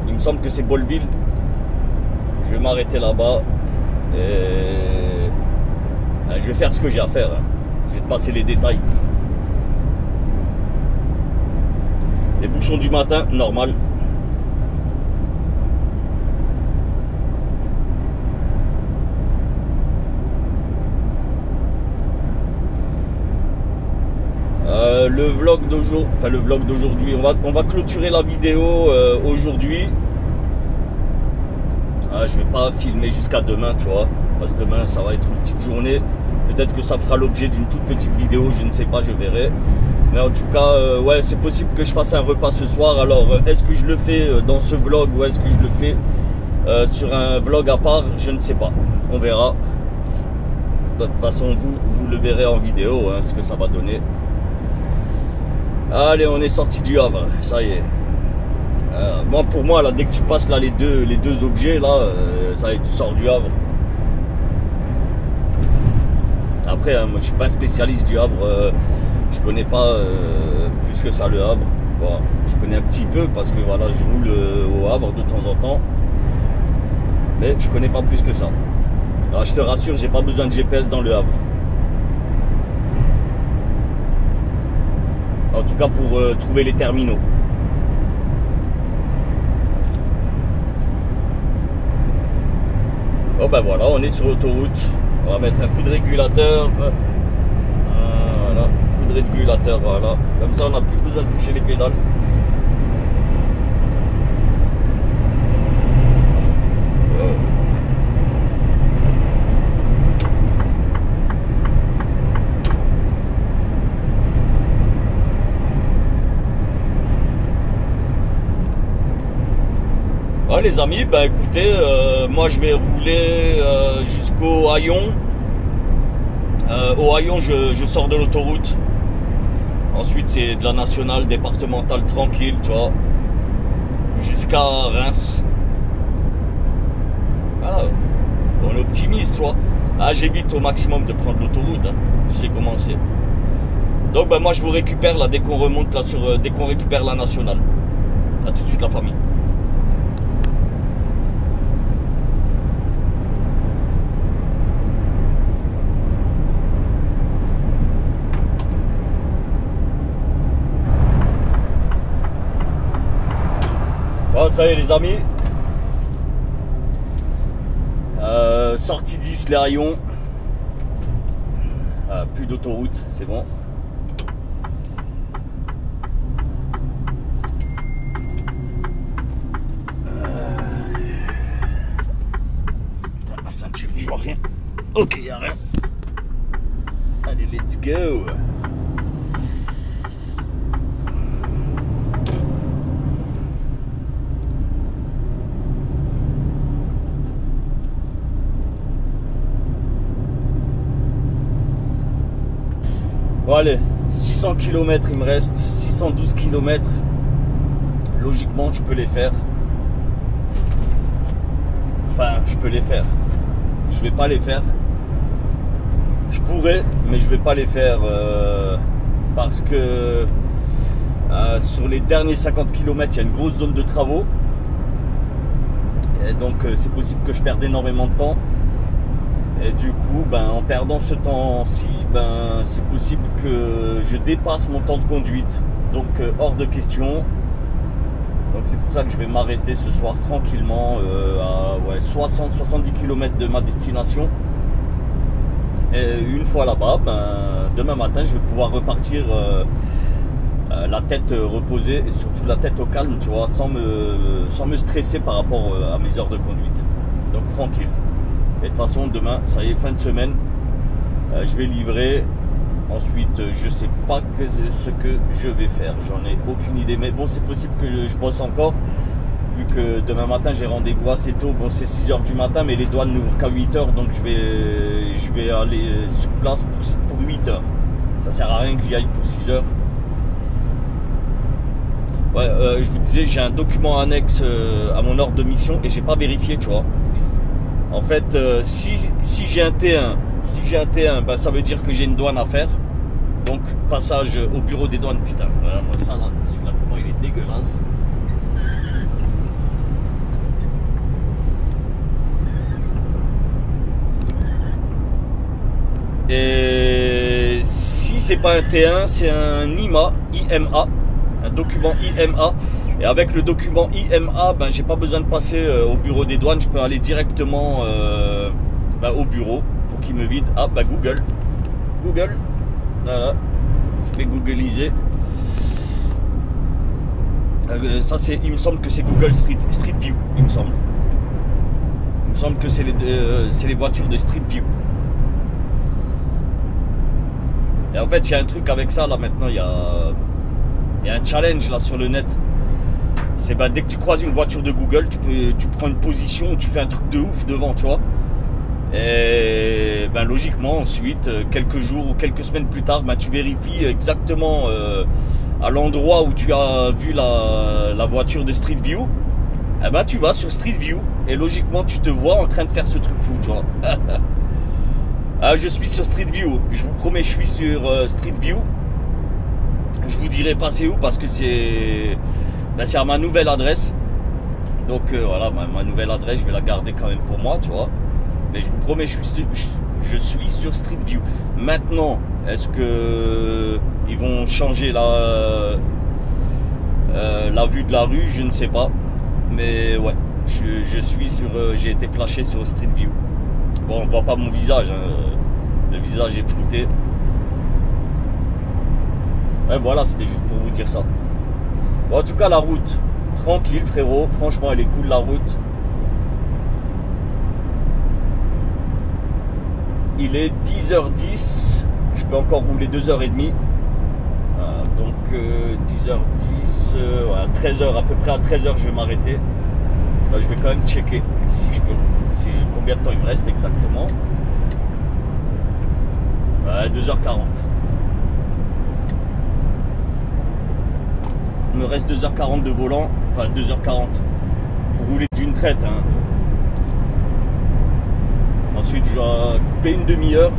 Il me semble que c'est Bolville. Je vais m'arrêter là-bas. Et je vais faire ce que j'ai à faire. Hein. Je vais te passer les détails. Les bouchons du matin, normal. Le vlog d'aujourd'hui, on va clôturer la vidéo aujourd'hui. Je vais pas filmer jusqu'à demain, tu vois. Parce que demain, ça va être une petite journée. Peut-être que ça fera l'objet d'une toute petite vidéo, je ne sais pas, je verrai. Mais en tout cas, ouais, c'est possible que je fasse un repas ce soir. Alors, est-ce que je le fais dans ce vlog ou est-ce que je le fais sur un vlog à part? Je ne sais pas. On verra. De toute façon, vous le verrez en vidéo, hein, ce que ça va donner. Allez, on est sorti du Havre, ça y est. Moi, pour moi, là, dès que tu passes là les deux objets, là, ça y est, tu sors du Havre. Après, moi, je suis pas un spécialiste du Havre. Je connais pas plus que ça le Havre. Bon, je connais un petit peu parce que voilà, je roule au Havre de temps en temps. Mais je connais pas plus que ça. Alors, je te rassure, j'ai pas besoin de GPS dans le Havre. En tout cas pour trouver les terminaux. Bon ben voilà, on est sur l'autoroute. On va mettre un coup de régulateur. Voilà, coup de régulateur, voilà. Comme ça on n'a plus besoin de toucher les pédales. Ouais, les amis, bah écoutez, moi je vais rouler jusqu'au Hayon. Au Haillon, je sors de l'autoroute. Ensuite, c'est de la nationale, départementale, tranquille, tu vois. Jusqu'à Reims. Voilà. On est optimiste, tu vois. Ah, j'évite au maximum de prendre l'autoroute. Hein. Tu sais comment c'est. Donc, ben, moi, je vous récupère là dès qu'on remonte là dès qu'on récupère la nationale. À tout de suite, la famille. Bon, ça y est, les amis. Sortie 10, les Haillons. Plus d'autoroute, c'est bon. Putain, la ceinture, je vois rien. Ok, y'a rien. Allez, let's go. Bon allez, 600 km il me reste, 612 km. Logiquement je peux les faire. Enfin je peux les faire. Je vais pas les faire. Je pourrais, mais je vais pas les faire parce que sur les derniers 50 km il y a une grosse zone de travaux. Et donc c'est possible que je perde énormément de temps. Et du coup, ben, en perdant ce temps-ci, ben, c'est possible que je dépasse mon temps de conduite. Donc, hors de question. Donc, c'est pour ça que je vais m'arrêter ce soir tranquillement à 60-70 km de ma destination. Et une fois là-bas, ben, demain matin, je vais pouvoir repartir la tête reposée et surtout la tête au calme, tu vois, sans me stresser par rapport à mes heures de conduite. Donc, tranquille. Et de toute façon, demain, ça y est, fin de semaine, je vais livrer. Ensuite, je sais pas ce que je vais faire. J'en ai aucune idée. Mais bon, c'est possible que je bosse encore. Vu que demain matin, j'ai rendez-vous assez tôt. Bon, c'est 6 h du matin, mais les douanes n'ouvrent qu'à 8 h. Donc, je vais aller sur place pour 8 h. Ça sert à rien que j'y aille pour 6 h. Ouais, je vous disais, j'ai un document annexe à mon ordre de mission et j'ai pas vérifié, tu vois. En fait, si j'ai un T1, ben, ça veut dire que j'ai une douane à faire. Donc, passage au bureau des douanes. Putain, moi, ça là, celui-là, comment il est dégueulasse. Et si c'est pas un T1, c'est un IMA, un document IMA. Et avec le document IMA, ben, j'ai pas besoin de passer au bureau des douanes. Je peux aller directement ben, au bureau pour qu'il me vide. Ah, ben Google. Voilà. C'était googliser. Ça, il me semble que c'est Google Street View. Il me semble que c'est les voitures de Street View. Et en fait, il y a un truc avec ça là maintenant. Il y a un challenge là sur le net. C'est ben, dès que tu croises une voiture de Google, tu prends une position, tu fais un truc de ouf devant, tu vois. Et ben logiquement ensuite, quelques jours ou quelques semaines plus tard, ben, tu vérifies exactement à l'endroit où tu as vu la voiture de Street View. Et ben tu vas sur Street View et logiquement tu te vois en train de faire ce truc fou, tu vois. Ah, je suis sur Street View, je vous promets, je suis sur Street View. Je vous dirai pas c'est où parce que c'est à ma nouvelle adresse. Donc voilà, ma nouvelle adresse, je vais la garder quand même pour moi, tu vois. Mais je vous promets, je suis sur Street View. Maintenant, est-ce que ils vont changer la vue de la rue? Je ne sais pas. Mais ouais, je suis sur. J'ai été flashé sur Street View. Bon, on voit pas mon visage. Hein. Le visage est flouté. Ouais, voilà, c'était juste pour vous dire ça. Bon, en tout cas, la route, tranquille, frérot. Franchement, elle est cool, la route. Il est 10h10. Je peux encore rouler 2h30. Donc, 10h10, à 13h, à peu près à 13h, je vais m'arrêter. Je vais quand même checker si je peux. Combien de temps il me reste exactement. 2h40. Il me reste 2h40 de volant, enfin 2h40 pour rouler d'une traite. Hein. Ensuite, je dois couper une demi-heure.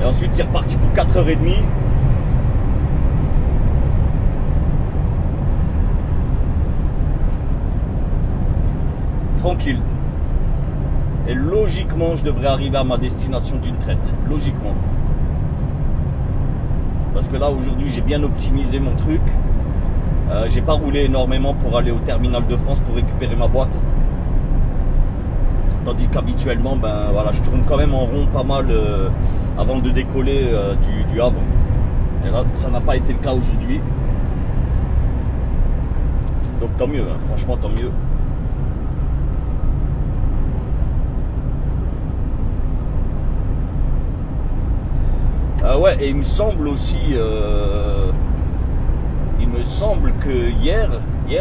Et ensuite, c'est reparti pour 4h30. Tranquille. Et logiquement, je devrais arriver à ma destination d'une traite. Logiquement. Parce que là, aujourd'hui, j'ai bien optimisé mon truc. J'ai pas roulé énormément pour aller au terminal de France pour récupérer ma boîte. Tandis qu'habituellement, ben voilà, je tourne quand même en rond pas mal avant de décoller du Havre. Et là, ça n'a pas été le cas aujourd'hui. Donc tant mieux, hein, franchement tant mieux. Ouais, et il me semble aussi, que hier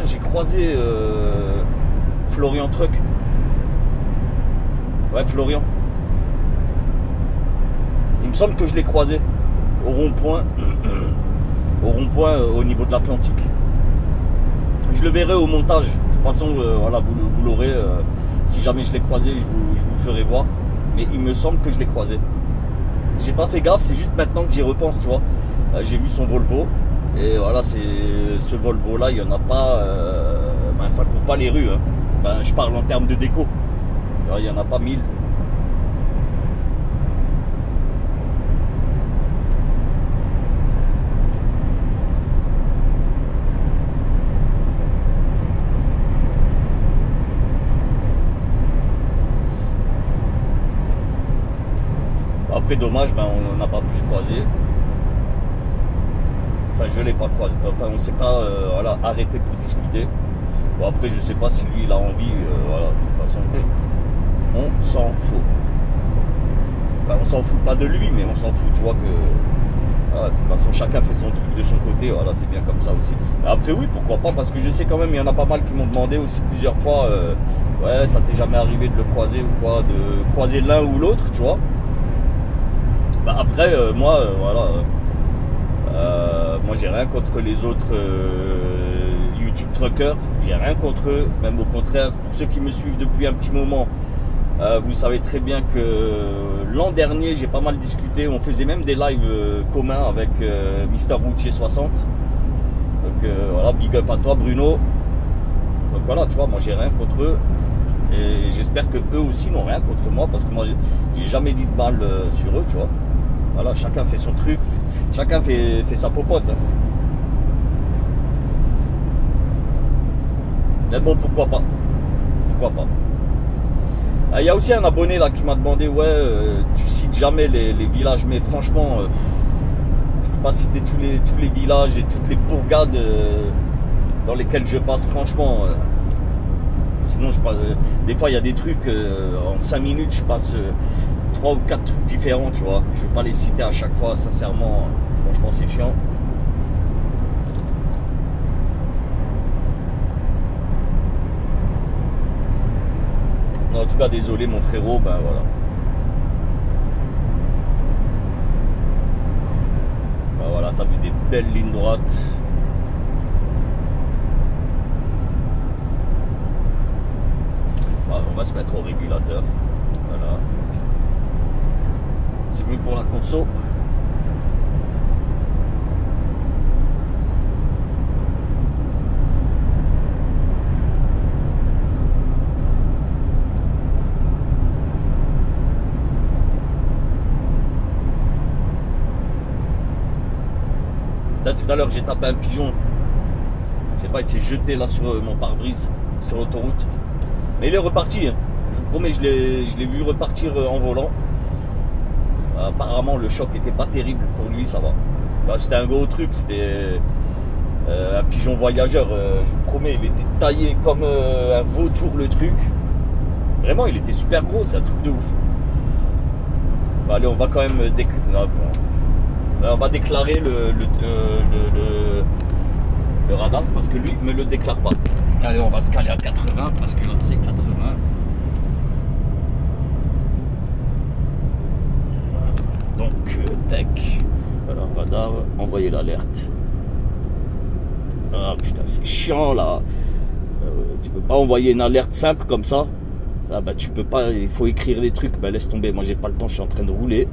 j'ai croisé Florian Truck. Ouais, Florian. Il me semble que je l'ai croisé au rond-point, au niveau de l'Atlantique. Je le verrai au montage. De toute façon, voilà, vous l'aurez. Si jamais je l'ai croisé, je vous ferai voir. Mais il me semble que je l'ai croisé. J'ai pas fait gaffe, c'est juste maintenant que j'y repense, tu vois. J'ai vu son Volvo. Et voilà, c'est ce Volvo là, il n'y en a pas. Ben, ça court pas les rues. Hein. Enfin, je parle en termes de déco. Il n'y en a pas 1000. Après, dommage, ben, on n'a pas pu se croiser. Enfin, je ne l'ai pas croisé. Enfin, on ne s'est pas voilà, arrêté pour discuter. Bon, après, je sais pas si lui, il a envie. Voilà, de toute façon, on s'en fout. Enfin, on s'en fout pas de lui, mais on s'en fout, tu vois, que... Voilà, de toute façon, chacun fait son truc de son côté. Voilà, c'est bien comme ça aussi. Mais après, oui, pourquoi pas, parce que je sais quand même, il y en a pas mal qui m'ont demandé aussi plusieurs fois, ouais, ça t'est jamais arrivé de le croiser ou quoi, de croiser l'un ou l'autre, tu vois. Bah, après, moi, voilà, moi, j'ai rien contre les autres YouTube truckers, j'ai rien contre eux, même au contraire, pour ceux qui me suivent depuis un petit moment, vous savez très bien que l'an dernier, j'ai pas mal discuté, on faisait même des lives communs avec Mister Routier 60. Donc voilà, big up à toi Bruno. Donc voilà, tu vois, moi j'ai rien contre eux. Et j'espère que eux aussi n'ont rien contre moi, parce que moi j'ai jamais dit de mal sur eux, tu vois. Voilà, chacun fait son truc, chacun fait sa popote. Hein. Mais bon, pourquoi pas. Pourquoi pas. Il y a aussi un abonné là qui m'a demandé, ouais, tu cites jamais les villages, mais franchement, je peux pas citer tous les villages et toutes les bourgades dans lesquelles je passe, franchement. Sinon, je passe, des fois, il y a des trucs, en 5 minutes, je passe 3 ou 4 trucs différents, tu vois. Je vais pas les citer à chaque fois, sincèrement, franchement, c'est chiant. En tout cas, désolé mon frérot, ben voilà. Ben voilà, t'as vu des belles lignes droites. Ben, on va se mettre au régulateur. Voilà. C'est mieux pour la conso. Là, tout à l'heure, j'ai tapé un pigeon. Je sais pas, il s'est jeté là sur mon pare-brise, sur l'autoroute. Mais il est reparti. Hein. Je vous promets, je l'ai vu repartir en volant. Apparemment, le choc était pas terrible pour lui, ça va. Bah, c'était un gros truc, c'était un pigeon voyageur. Je vous promets, il était taillé comme un vautour, le truc. Vraiment, il était super gros, c'est un truc de ouf. Bah, allez, on va quand même on va déclarer le radar parce que lui ne me le déclare pas. Allez, on va se caler à 80 parce que là c'est 80. Donc, tac. Voilà, radar, envoyer l'alerte. Ah putain, c'est chiant là. Tu peux pas envoyer une alerte simple comme ça. Ah bah tu peux pas, il faut écrire les trucs. Bah laisse tomber, moi j'ai pas le temps, je suis en train de rouler.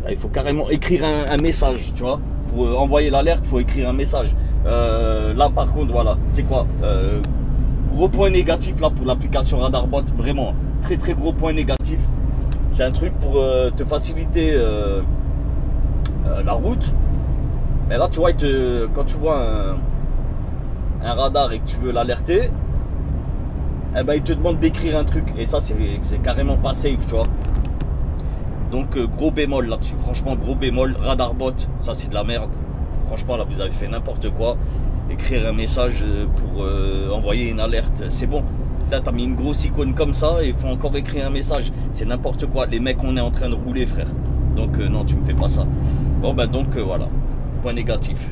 Là, il faut carrément écrire un message, tu vois. Pour envoyer l'alerte, il faut écrire un message. Là par contre, voilà, tu sais quoi, gros point négatif là pour l'application RadarBot, vraiment, très très gros point négatif. C'est un truc pour te faciliter la route. Mais là tu vois, quand tu vois un radar et que tu veux l'alerter, eh ben, il te demande d'écrire un truc. Et ça c'est carrément pas safe, tu vois. Donc gros bémol là-dessus, franchement gros bémol. RadarBot, ça c'est de la merde. Franchement là vous avez fait n'importe quoi. Écrire un message pour envoyer une alerte, c'est bon. Là t'as mis une grosse icône comme ça et il faut encore écrire un message. C'est n'importe quoi. Les mecs, on est en train de rouler, frère. Donc non, tu me fais pas ça. Bon ben donc voilà, point négatif.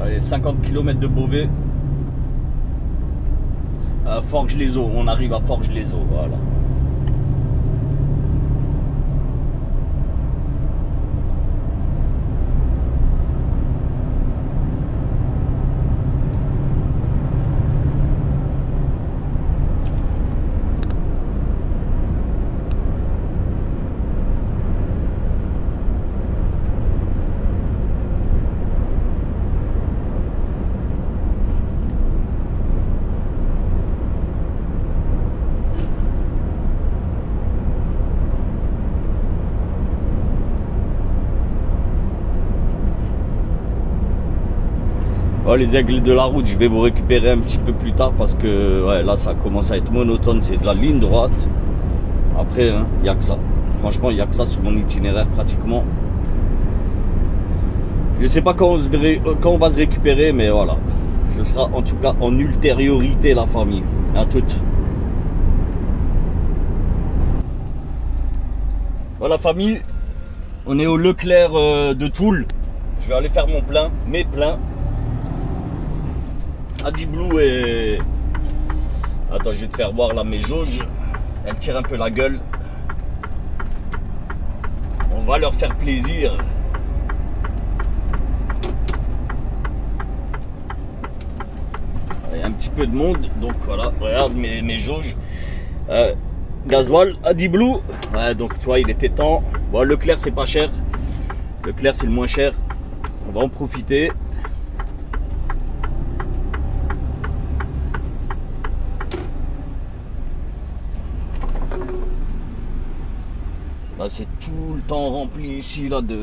Allez, 50 km de Beauvais. Forges-les-Eaux, on arrive à Forges-les-Eaux, voilà. Oh, les aigles de la route, je vais vous récupérer un petit peu plus tard parce que ouais, là ça commence à être monotone, c'est de la ligne droite. Après, il n'y a que ça. Franchement, il n'y a que ça sur mon itinéraire pratiquement. Je sais pas quand on va se récupérer, mais voilà. Ce sera en tout cas en ultériorité, la famille. À toutes. Voilà, famille. On est au Leclerc de Toul. Je vais aller faire mon plein, mes pleins. AdiBlue et... Attends, je vais te faire voir là mes jauges. Elles tirent un peu la gueule. On va leur faire plaisir. Il y a un petit peu de monde, donc voilà, regarde mes jauges. Gasoil, AdiBlue. Ouais, donc tu vois, il était temps. Bon, Leclerc, c'est pas cher. Leclerc, c'est le moins cher. On va en profiter. Là, c'est tout le temps rempli ici là de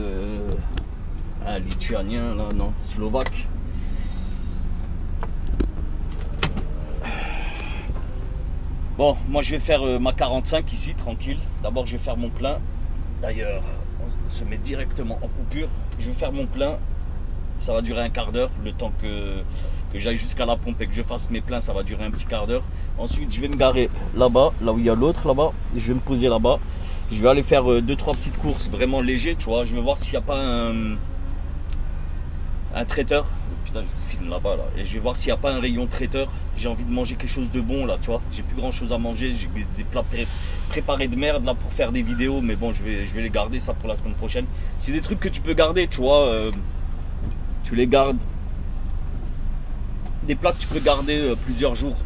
lituanien, là non, slovaque. Bon, moi je vais faire ma 45 ici, tranquille. D'abord je vais faire mon plein. D'ailleurs, on se met directement en coupure. Je vais faire mon plein. Ça va durer un quart d'heure. Le temps que j'aille jusqu'à la pompe et que je fasse mes pleins, ça va durer un petit quart d'heure. Ensuite, je vais me garer là-bas, là où il y a l'autre là-bas. Je vais me poser là-bas. Je vais aller faire 2-3 petites courses vraiment légères, tu vois. Je vais voir s'il n'y a pas un traiteur. Putain, je vous filme là-bas là. Et je vais voir s'il n'y a pas un rayon traiteur. J'ai envie de manger quelque chose de bon là, tu vois. J'ai plus grand chose à manger. J'ai des plats préparés de merde là pour faire des vidéos. Mais bon, je vais les garder ça pour la semaine prochaine. C'est des trucs que tu peux garder, tu vois. Tu les gardes. Des plats que tu peux garder plusieurs jours.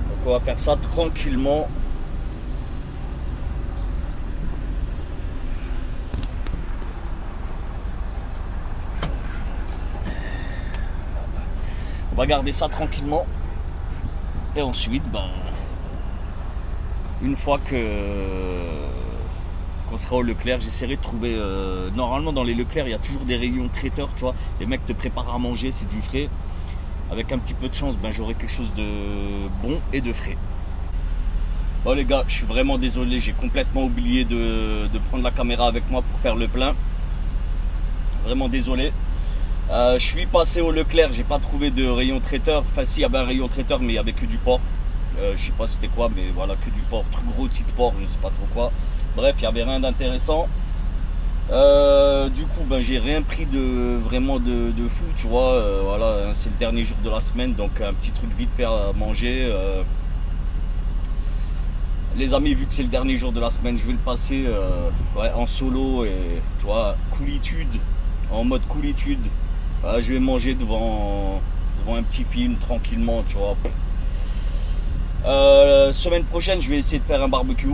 Donc on va faire ça tranquillement. On va garder ça tranquillement. Et ensuite, ben, une fois qu'on sera au Leclerc, j'essaierai de trouver... normalement, dans les Leclerc, il y a toujours des rayons traiteurs, tu vois. Les mecs te préparent à manger, c'est du frais. Avec un petit peu de chance, ben, j'aurai quelque chose de bon et de frais. Bon les gars, je suis vraiment désolé, j'ai complètement oublié de prendre la caméra avec moi pour faire le plein. Vraiment désolé. Je suis passé au Leclerc, j'ai pas trouvé de rayon traiteur. Enfin si, il y avait un rayon traiteur, mais il y avait que du porc. Je sais pas c'était quoi, mais voilà, que du porc, truc gros type porc, je sais pas trop quoi. Bref, il y avait rien d'intéressant. Du coup, ben, j'ai rien pris de vraiment de fou, tu vois. Voilà, c'est le dernier jour de la semaine, donc un petit truc vite fait à manger. Les amis, vu que c'est le dernier jour de la semaine, je vais le passer ouais, en solo et tu vois, coolitude, en mode coolitude. Je vais manger devant un petit film tranquillement, tu vois. Semaine prochaine, je vais essayer de faire un barbecue.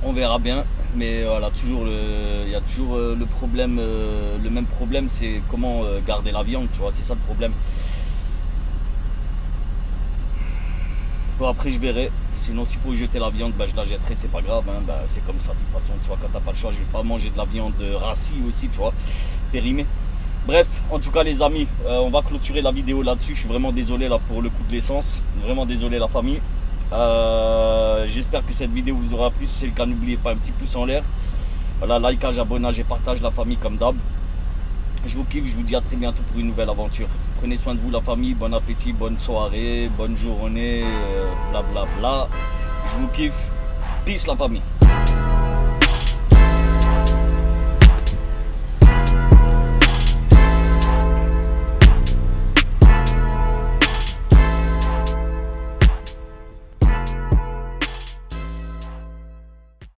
On verra bien, mais voilà, il y a toujours le problème, le même problème, c'est comment garder la viande, tu vois, c'est ça le problème. Bon, après je verrai, sinon s'il faut jeter la viande, bah, je la jetterai, c'est pas grave, hein, bah, c'est comme ça de toute façon, tu vois, quand t'as pas le choix, je vais pas manger de la viande rassie aussi, tu vois, périmée. Bref, en tout cas les amis, on va clôturer la vidéo là-dessus, je suis vraiment désolé là pour le coût de l'essence, vraiment désolé la famille. J'espère que cette vidéo vous aura plu, si c'est le cas n'oubliez pas un petit pouce en l'air. Voilà, likeage, abonnage et partage la famille comme d'hab. Je vous kiffe, je vous dis à très bientôt pour une nouvelle aventure. Prenez soin de vous la famille, bon appétit, bonne soirée, bonne journée, blablabla. Je vous kiffe, peace la famille.